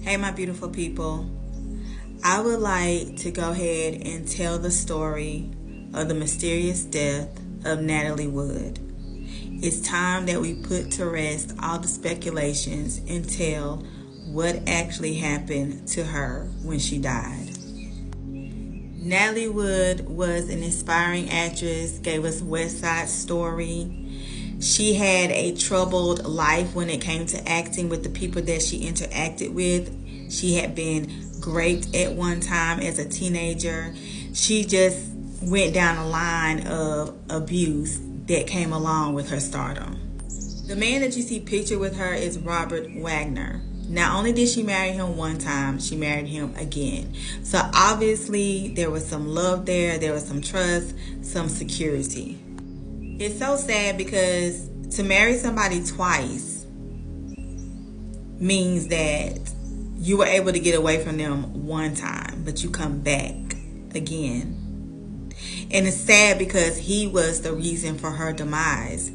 Hey, my beautiful people. I would like to go ahead and tell the story of the mysterious death of Natalie Wood. It's time that we put to rest all the speculations and tell what actually happened to her when she died. Natalie Wood was an inspiring actress, gave us West Side Story. She had a troubled life when it came to acting with the people that she interacted with. She had been raped at one time as a teenager. She just went down a line of abuse that came along with her stardom. The man that you see pictured with her is Robert Wagner. Not only did she marry him one time, she married him again. So obviously there was some love there was some trust, some security. It's so sad because to marry somebody twice means that you were able to get away from them one time, but you come back again. And it's sad because he was the reason for her demise.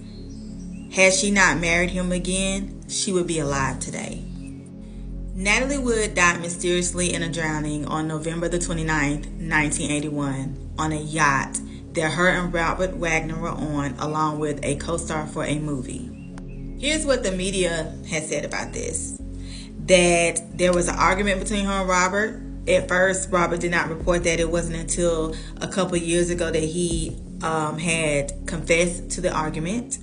Had she not married him again, she would be alive today. Natalie Wood died mysteriously in a drowning on November the 29th, 1981, on a yacht that her and Robert Wagner were on, along with a co-star for a movie. Here's what the media has said about this. That there was an argument between her and Robert. At first, Robert did not report that. It wasn't until a couple years ago that he had confessed to the argument.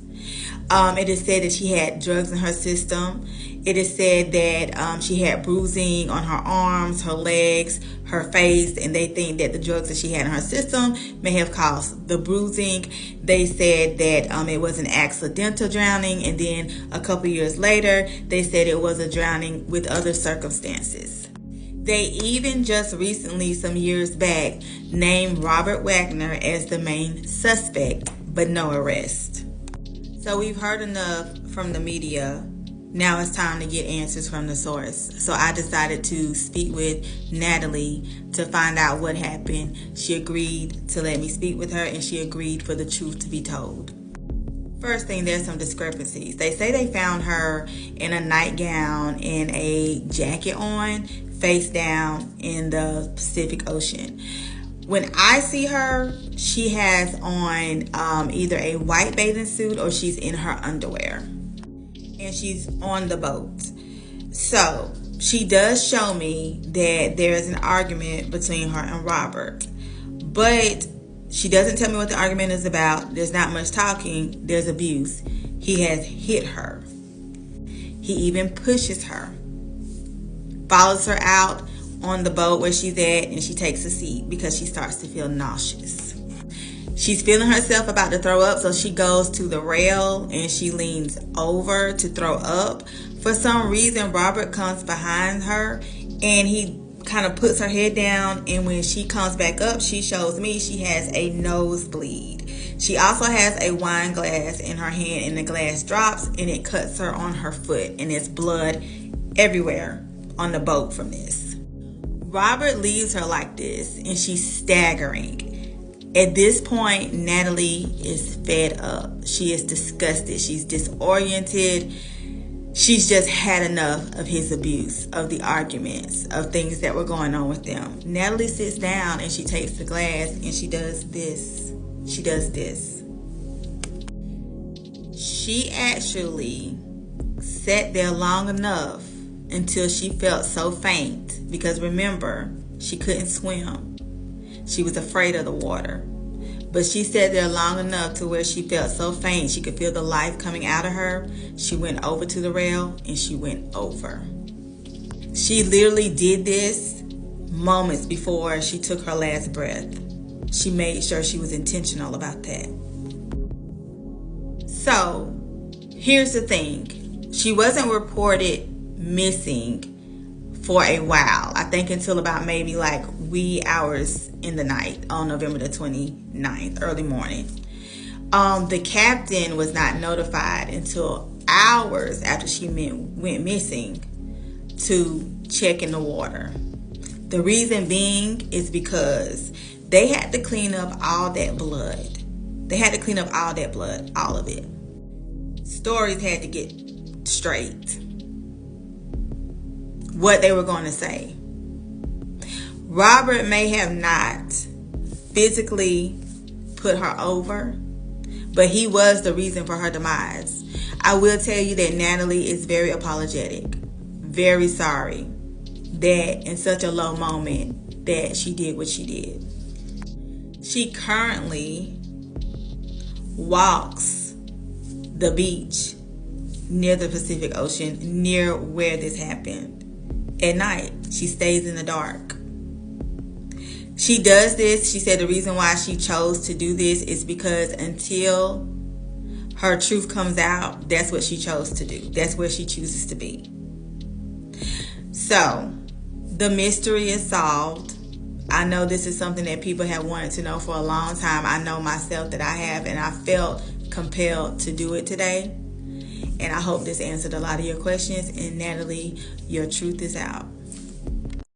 It is said that she had drugs in her system. It is said that she had bruising on her arms, her legs, her face, and they think that the drugs that she had in her system may have caused the bruising. They said that it was an accidental drowning, and then a couple years later, they said it was a drowning with other circumstances. They even just recently, some years back, named Robert Wagner as the main suspect, but no arrest. So we've heard enough from the media. Now it's time to get answers from the source. So I decided to speak with Natalie to find out what happened. She agreed to let me speak with her, and she agreed for the truth to be told. First thing, there's some discrepancies. They say they found her in a nightgown and a jacket on, face down in the Pacific Ocean. When I see her, she has on either a white bathing suit or she's in her underwear. And she's on the boat. So she does show me that there is an argument between her and Robert. But she doesn't tell me what the argument is about. There's not much talking. There's abuse. He has hit her. He even pushes her. Follows her out on the boat where she's at, and she takes a seat because she starts to feel nauseous. She's feeling herself about to throw up, so she goes to the rail and she leans over to throw up. For some reason, Robert comes behind her and he kind of puts her head down, and when she comes back up, she shows me she has a nosebleed. She also has a wine glass in her hand, and the glass drops and it cuts her on her foot, and there's blood everywhere on the boat from this. Robert leaves her like this, and she's staggering. At this point, Natalie is fed up. She is disgusted. She's disoriented. She's just had enough of his abuse, of the arguments, of things that were going on with them. Natalie sits down and she takes the glass and she does this. She does this. She actually sat there long enough until she felt so faint, because remember, she couldn't swim. She was afraid of the water. But she sat there long enough to where she felt so faint she could feel the life coming out of her. She went over to the rail and she went over. She literally did this moments before she took her last breath. She made sure she was intentional about that. So, here's the thing. She wasn't reported missing for a while. I think until about maybe like wee hours in the night on November the 29th, early morning. The captain was not notified until hours after she went missing to check in the water. The reason being is because they had to clean up all that blood. They had to clean up all that blood, all of it. Stories had to get straight. what they were going to say. Robert may have not physically put her over, but he was the reason for her demise. I will tell you that Natalie is very apologetic, very sorry that in such a low moment that she did what she did. She currently walks the beach near the Pacific Ocean, near where this happened. At night, she stays in the dark. She does this. She said the reason why she chose to do this is because until her truth comes out, that's what she chose to do. That's where she chooses to be. So, the mystery is solved. I know this is something that people have wanted to know for a long time. I know myself that I have, and I felt compelled to do it today. And I hope this answered a lot of your questions. And Natalie, your truth is out.